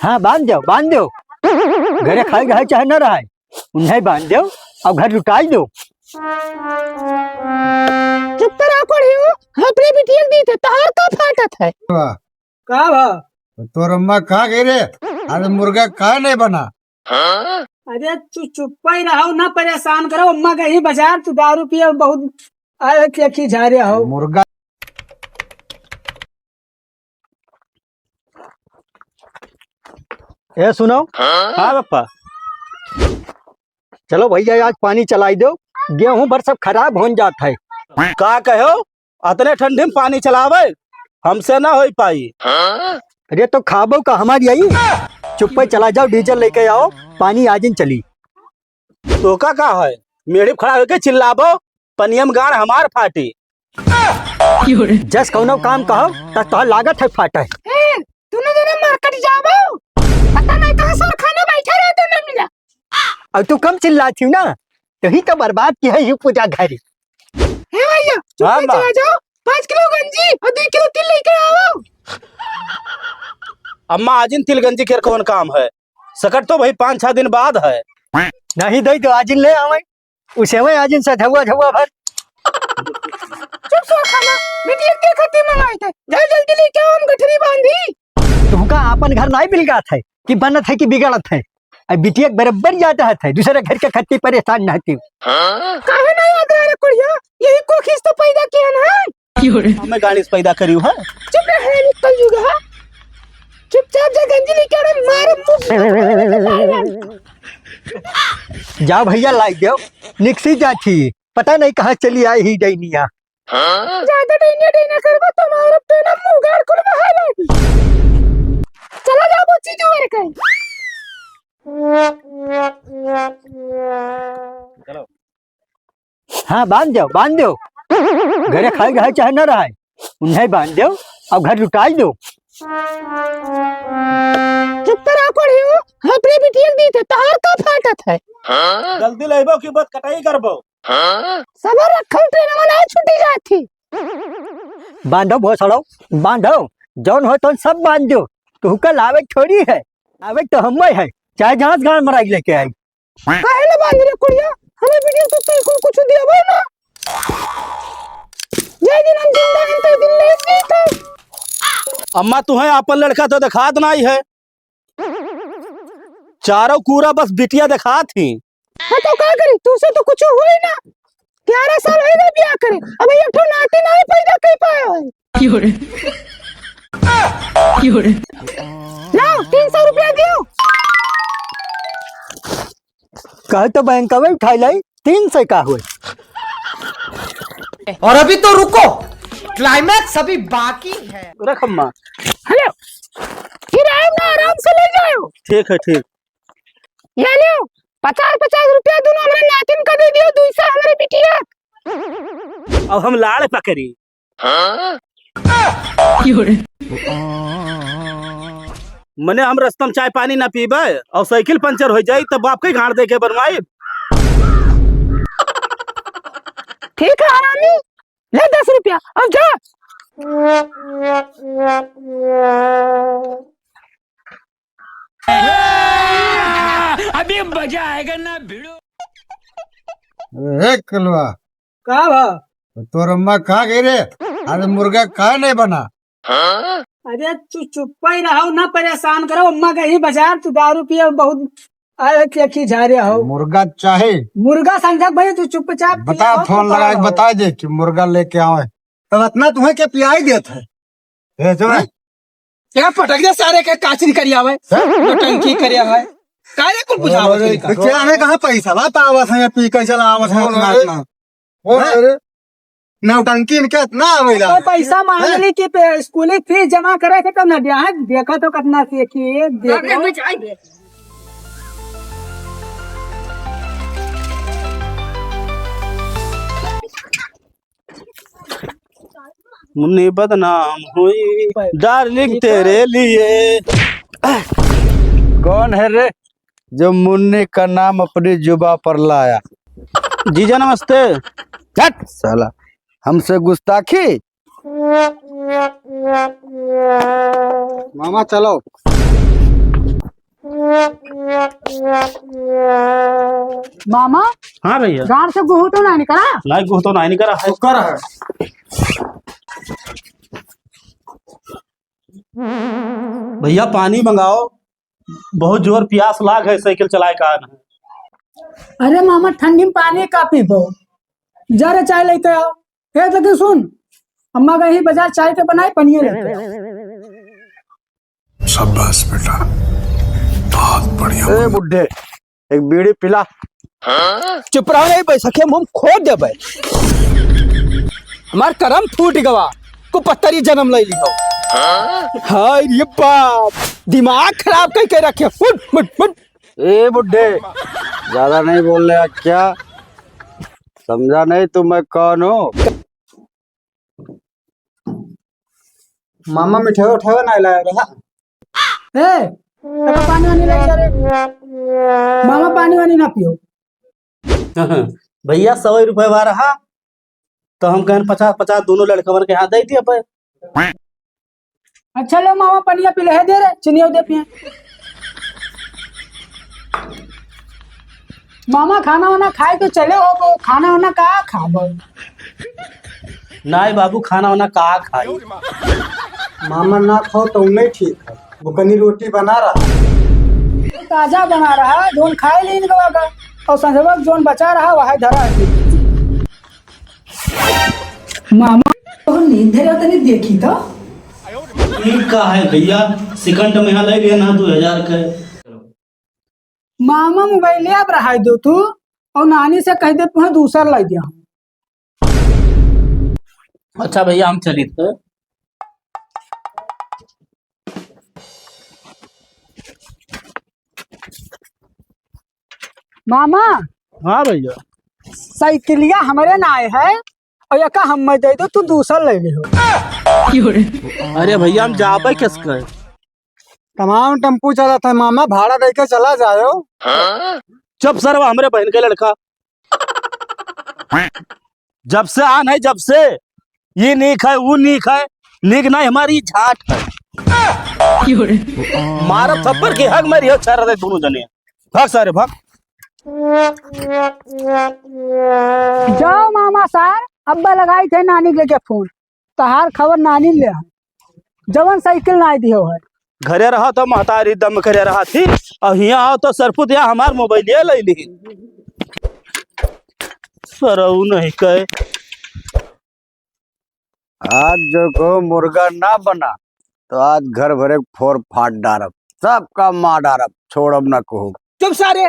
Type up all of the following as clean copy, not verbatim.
हाँ बांध दो घरे खाई रहे चाहे न रहे उन्हें बांध दो और घर लुटाई दो। चुप रहा कोड़ियो, अपने बिटिया दी थे तार का फाटत है। का भा तोर अम्मा कहा गई रे? अरे मुर्गा कहा नहीं बना? अरे तू चुप ही रहो ना, परेशान करो। अम्मा गई बाजार, तू दारू पिए बहुत आए क्या जा रहे हो। मुर्गा ए सुनो। हाँ पापा। चलो भैया आज पानी चलाई दो, गेहूं भर सब खराब हो जाता है। का कहो अतने ठंडे में पानी चलावे हमसे ना हो पाई। अरे तो खाबो का हमारी आई, चुप पे चला जाओ, डीजल लेके आओ, पानी आज ही चली। तो का है मेढ़ी खड़ा होके चिल्लाबो, पनियम गाड़ हमार फाटी। जस कौनो काम कहो तब तो लागत है फाटा है। तूने दोनों मार्केट जाओ, पता नहीं कहाँ सर खाने बैठा रहे तो नहीं मिला। और तू कम चिल्लाती ना, तो ही तो बर्बाद की है यू पूजा घर। हे भैया चुप हाँ, पे चला जाओ, 5 किलो गंजी और 2 किलो तिल लेके आओ। अम्मा आजिन तिलगंजी के कौन काम है, सकट तो भाई 5-6 दिन बाद है। नहीं दई तो आज ले आवे, उसे में आज से धुआ भर। चुप सो खाना, बिटिया के खत्ते मंगाए थे, जल्दी लेके आओ, हम गठरी बांधी। तुमका अपन घर नहीं मिल गया था कि बनत है कि बिगड़त है। अब बिटिया बराबर जाता है दूसरे घर के खत्ती परेशान रहती। काहे नहीं आ रहा कुड़िया, यही को खींच तो पैदा किया ना। हमें गाड़ी से पैदा करी है। चुप रहे निकल जुगा, चुपचाप जा गंजी लेके आ, मार जाओ भैया लाई दो, निकसी जाती पता नहीं कहाँ चली आई ही डैनिया। ज्यादा डैनिया करबो तुम्हारा तो ना मुंह गाड़ खुल बाहर आएगी। चला जाओ वो चीज और कहीं। चलो हाँ बांध दो घरे खाई रहे चाहे न रहे उन्हें बांध दो और घर लुटाई दो। चुप रहा कोड़ियो, अपने बिटिया दी थे तार का फाटत है। जल्दी लेबो की बात कटाई करबो। सबर रखो, ट्रेन में ना छूटी जाती। बांधो बहुत सड़ो, बांधो जौन हो तो सब बांध दो। तू कल आवे थोड़ी है, आवे तो हम है, चाहे जहां गांव मराई लेके आई। काहे ना बांध रे कुड़िया, हमें बिटिया तो तई को कुछ देबो ना। ये दिन हम जिंदा हैं तो दिन नहीं थे। अम्मा तुम्हें अपन लड़का तो दिखात नहीं है, चारों कूरा बस बिटिया दिखा थी। हाँ तो क्या करी, तू से तो कुछ हुआ ही ना। 11 साल हो गए ब्याह करे, अब ये ठो नाती नहीं पैदा कर पाया है। लाओ 300 रुपया दियो। कहे तो बैंक में उठा लाई 300 का हुए। और अभी तो रुको, क्लाइमैक्स अभी बाकी है। रख अम्मा। हेलो, फिर आए ना, आराम से ले जाओ। ठीक है ठीक। ये लो 50-50 रुपया दोनों हमारे नातिन का दे दियो, 200 हमारी बिटिया। अब हम लाड़ पकड़ी। मने हम रस्तम चाय पानी ना पीबे और साइकिल पंचर हो जाये तब बाप के घाट दे के बनवाई। ठीक है हरामी, ले 10 रुपया, अब जा। अभी मजा आएगा ना भिड़ो। कलवा का भा तोर अम्मा कहा गई रे? अरे मुर्गा कहा नहीं बना? अरे तू चुप ही रहो ना, परेशान करो। अम्मा गई बाजार, तू दारू पिए बहुत आए क्या जा रहे हो। मुर्गा चाहे मुर्गा संजय भाई, तू चुपचाप बता, फोन लगा के बता दे कि मुर्गा लेके आवे। तब इतना तुम्हें क्या पिलाई देता है? क्या पटक दे सारे के काचरी करिया हुआ है, टंकी करिया हुआ है। काहे को बुझावत है का? बेचारा में कहाँ पैसा बा पावत है, पी कर चला आवत है अपना। नौटंकी इनके इतना आवेला। तो पैसा मांग ली कि स्कूल फीस जमा करे थे तब ना दिया है। देखो तो कितना सीखिए, देखो मुन्नी बदनाम हुई डार्लिंग तेरे लिए। कौन है रे जो मुन्नी का नाम अपनी जुबा पर लाया? जीजा नमस्ते। हट साला, हमसे गुस्ताखी। मामा चलो। मामा हाँ भैया। गांव से गुहू तो नहीं निकला। नहीं गुह तो नहीं करा है। कर है भैया पानी मंगाओ, बहुत जोर प्यास लाग है, साइकिल चलाए का न। अरे मामा ठंडी में पानी का पीबो, जा रे चाय लेके आओ। हे लगे सुन, अम्मा गई बाजार चाय के बनाए पनिया लेके आओ। शाबाश बेटा, बहुत बढ़िया। ए बुड्ढे, एक बीड़ी पिला। चुप रहो, नहीं पैसा के मुंह खोद देबे। हमार करम फूट गवा को पत्तरी जन्म ले लियो। हाय रे बाप, दिमाग खराब कई के रखे। Foot foot foot. ए बुड्ढे, ज्यादा नहीं बोल रहा क्या? समझा नहीं तू मैं कौन हूँ? मामा मिठाई उठावे ना लाया रहा। ए पानी वानी ले जा रे। मामा पानी वानी ना पियो। भैया 100 रुपए बा रहा तो हम कहन 50-50 दोनों लड़कवन के हाथ दे दिया पे। अच्छा लो मामा पनिया पी ले दे रे, चनिया दे पिए। मामा खाना वाना खाए तो चले हो, वो खाना वाना कहा खाबो। नहीं बाबू, खाना वाना कहा खाई। मामा ना खाओ तो नहीं ठीक है, वो कनी रोटी बना रहा। ताजा बना रहा, जोन खाए ले इनका का, और संजय जोन बचा रहा वह धरा है। मामा तो नींद है तो नहीं देखी तो ठीक का है भैया, सेकंड में यहाँ ले लिया ना 2000 के। मामा मोबाइल अब रहा दो तू, और नानी से कह दे तुम्हें दूसरा ला दिया। अच्छा भैया हम चली थे। मामा हाँ भैया। साइकिलिया हमारे नाय है, और यका हम दे दो, तू दूसरा ले लियो। अरे भैया हम जाबे किसके? तमाम टेम्पू चला था मामा, भाड़ा देके चला जाओ। जब सर वो हमारे बहन के लड़का जब से आन है, जब से ये नहीं खाए वो नहीं खाए, नीक नहीं हमारी झाट है। मारा थप्पड़ के हक मारी हो, चार रहे दोनों जने। भाग सारे भाग। जाओ मामा सार, अब्बा लगाई थे नानी लेके फोन, तहार खबर नानी ले आए। जवन साइकिल ना दियो है। घरे रहा तो महतारी दम करे रहा थी, और यहाँ आओ तो सरपुत या हमार मोबाइल ले ली। सरऊ नहीं कहे। आज जो को मुर्गा ना बना तो आज घर भरे फोड़ फाट डारब, सबका मार डारब, छोड़ब ना कहूँ। चुप सारे,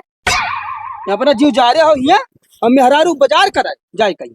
अपना जीव जा रहे हो, ये हम मेहरारू बाजार कराए जाए कहीं।